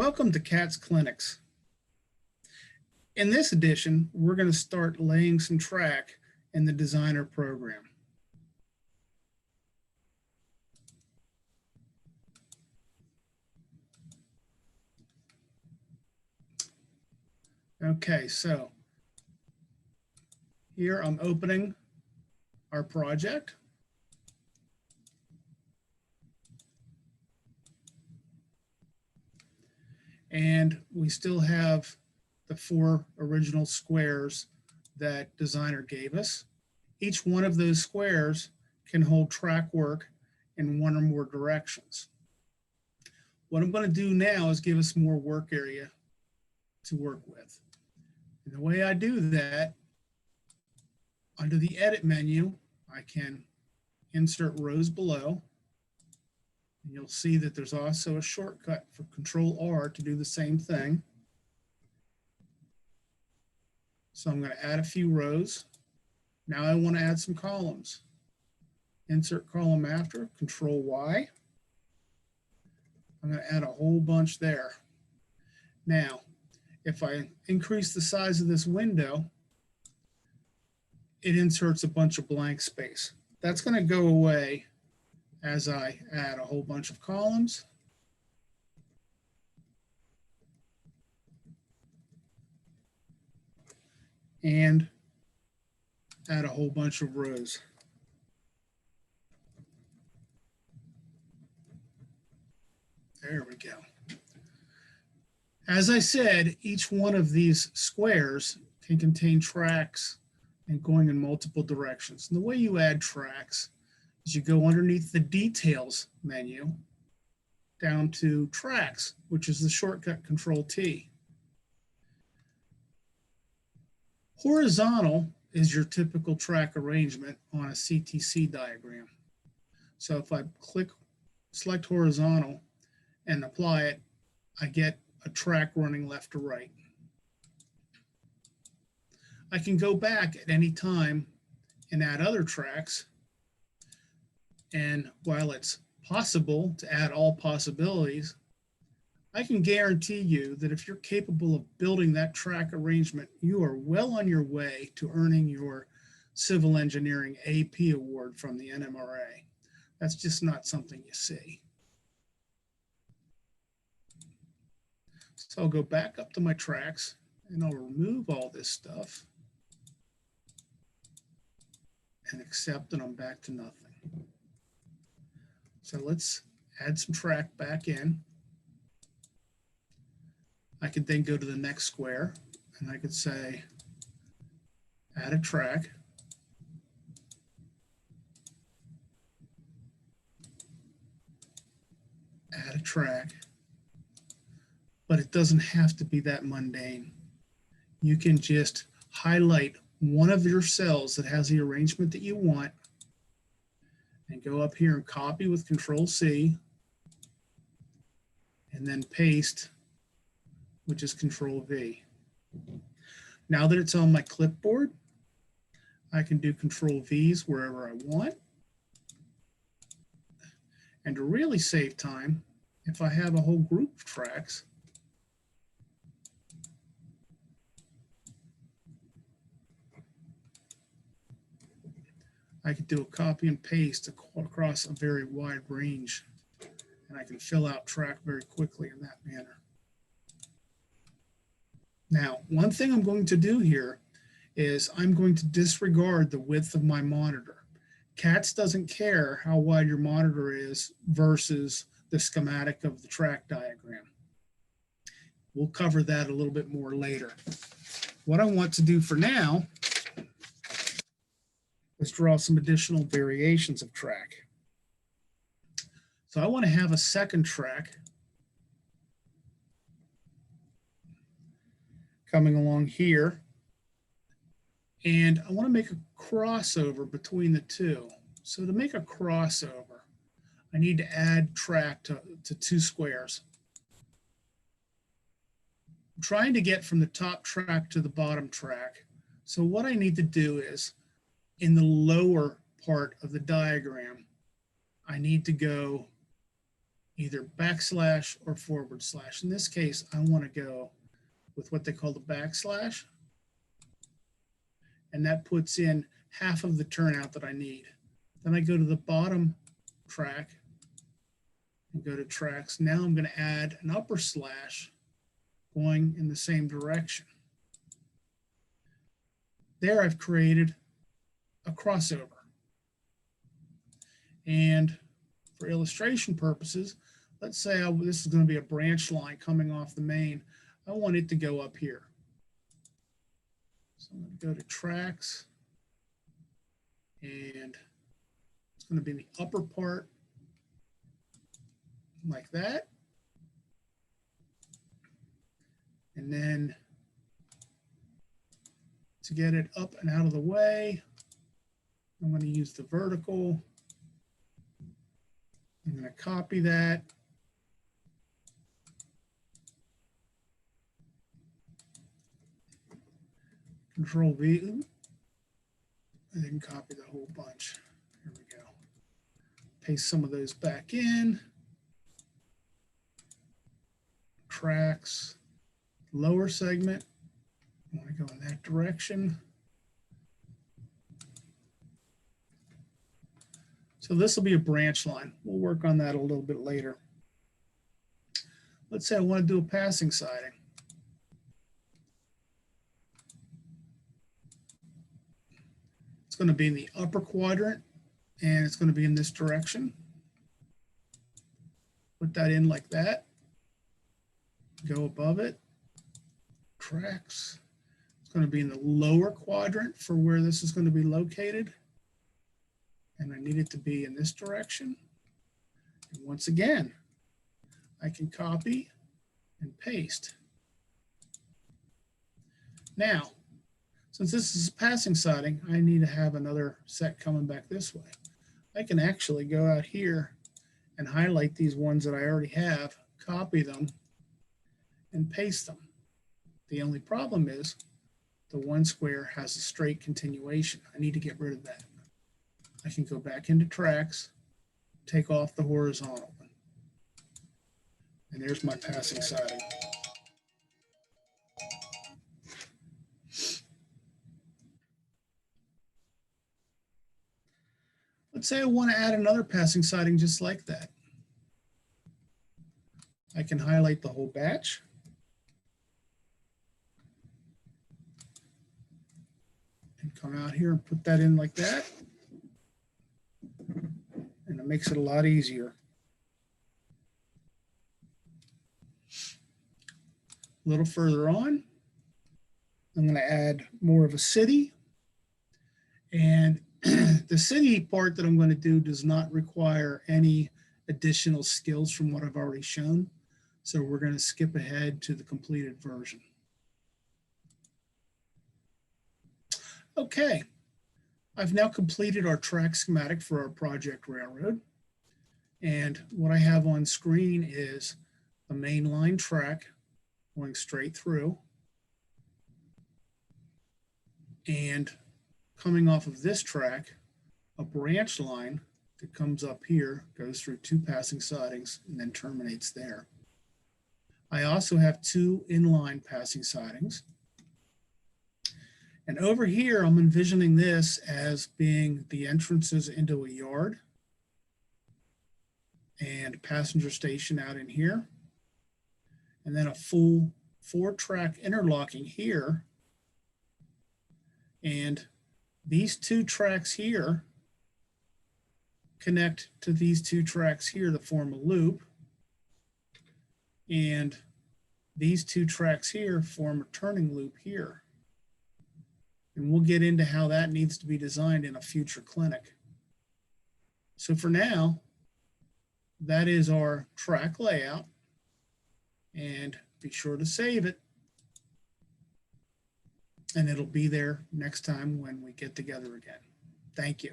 Welcome to CATS Clinics. In this edition, we're going to start laying some track in the designer program. Okay, so here I'm opening our project. And we still have the 4 original squares that designer gave us. Each one of those squares can hold track work in one or more directions. What I'm going to do now is give us more work area to work with. And the way I do that, under the edit menu, I can insert rows below. And you'll see that there's also a shortcut for Control-R to do the same thing. So I'm going to add a few rows. Now I want to add some columns. Insert column after, Control-Y. I'm going to add a whole bunch there. Now, if I increase the size of this window, it inserts a bunch of blank space. That's going to go away as I add a whole bunch of columns. And add a whole bunch of rows. There we go. As I said, each one of these squares can contain tracks and going in multiple directions. And the way you add tracks is you go underneath the details menu down to tracks, which is the shortcut Control-T. Horizontal is your typical track arrangement on a CTC diagram. So if I select horizontal and apply it, I get a track running left to right. I can go back at any time and add other tracks. And while it's possible to add all possibilities, I can guarantee you that if you're capable of building that track arrangement, you are well on your way to earning your Civil Engineering AP award from the NMRA. That's just not something you see. So I'll go back up to my tracks and I'll remove all this stuff and accept, and I'm back to nothing. So let's add some track back in. I could then go to the next square and I could say, add a track. Add a track. But it doesn't have to be that mundane. You can just highlight one of your cells that has the arrangement that you want and go up here and copy with Control-C and then paste, which is Control-V. Now that it's on my clipboard, I can do Control-V's wherever I want. And to really save time, if I have a whole group of tracks, I could do a copy and paste across a very wide range, and I can fill out track very quickly in that manner. Now, one thing I'm going to do here is I'm going to disregard the width of my monitor. CATS doesn't care how wide your monitor is versus the schematic of the track diagram. We'll cover that a little bit more later. What I want to do for now is draw some additional variations of track. So I want to have a second track coming along here, and I want to make a crossover between the two. So to make a crossover, I need to add track to 2 squares. I'm trying to get from the top track to the bottom track. So what I need to do is, in the lower part of the diagram, I need to go either backslash or forward slash. In this case, I want to go with what they call the backslash. And that puts in half of the turnout that I need. Then I go to the bottom track and go to tracks. Now I'm going to add an upper slash going in the same direction. There I've created a crossover. And for illustration purposes, let's say this is going to be a branch line coming off the main. I want it to go up here. So I'm going to go to tracks, and it's going to be in the upper part like that. And then to get it up and out of the way, I'm going to use the vertical. I'm going to copy that. Control V. I didn't copy the whole bunch. Here we go. Paste some of those back in. Tracks, lower segment. I want to go in that direction. So this will be a branch line. We'll work on that a little bit later. Let's say I want to do a passing siding. It's going to be in the upper quadrant, and it's going to be in this direction. Put that in like that. Go above it. Tracks. It's going to be in the lower quadrant for where this is going to be located. And I need it to be in this direction. And once again, I can copy and paste. Now, since this is passing siding, I need to have another set coming back this way. I can actually go out here and highlight these ones that I already have, copy them, and paste them. The only problem is the one square has a straight continuation. I need to get rid of that. I can go back into tracks, take off the horizontal one. And there's my passing siding. Let's say I want to add another passing siding just like that. I can highlight the whole batch. And come out here and put that in like that. And it makes it a lot easier. A little further on, I'm going to add more of a city. And the city part that I'm going to do does not require any additional skills from what I've already shown. So we're going to skip ahead to the completed version. Okay, I've now completed our track schematic for our project railroad. And what I have on screen is the main line track going straight through. And coming off of this track, a branch line that comes up here, goes through two passing sidings, and then terminates there. I also have two inline passing sidings. And over here, I'm envisioning this as being the entrances into a yard and passenger station out in here. And then a full 4-track interlocking here. And these two tracks here connect to these two tracks here to form a loop. And these two tracks here form a turning loop here. And we'll get into how that needs to be designed in a future clinic. So for now, that is our track layout. And be sure to save it. And it'll be there next time when we get together again. Thank you.